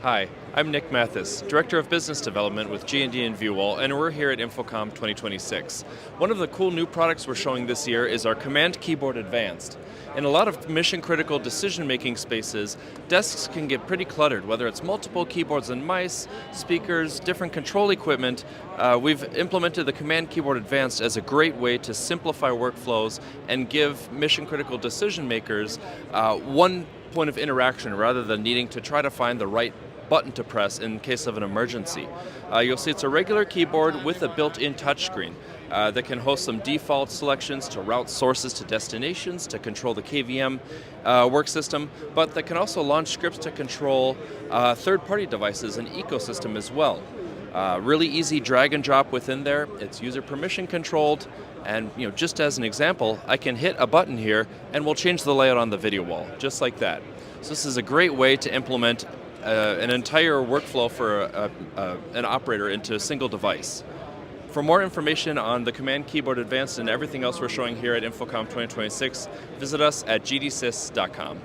Hi, I'm Nick Mathis, Director of Business Development with G&D and VuWall, and we're here at InfoComm 2026. One of the cool new products we're showing this year is our CommandKeyboard-Advanced. In a lot of mission-critical decision-making spaces, desks can get pretty cluttered, whether it's multiple keyboards and mice, speakers, different control equipment. We've implemented the CommandKeyboard-Advanced as a great way to simplify workflows and give mission-critical decision-makers one point of interaction rather than needing to try to find the right button to press in case of an emergency. You'll see it's a regular keyboard with a built-in touchscreen that can host some default selections to route sources to destinations, to control the KVM work system, but that can also launch scripts to control third-party devices and ecosystem as well. Really easy drag and drop within there. It's user permission controlled, and just as an example, I can hit a button here and we'll change the layout on the video wall, just like that. So this is a great way to implement an entire workflow for an operator into a single device. For more information on the CommandKeyboard-Advanced and everything else we're showing here at InfoComm 2026, visit us at gdsys.com.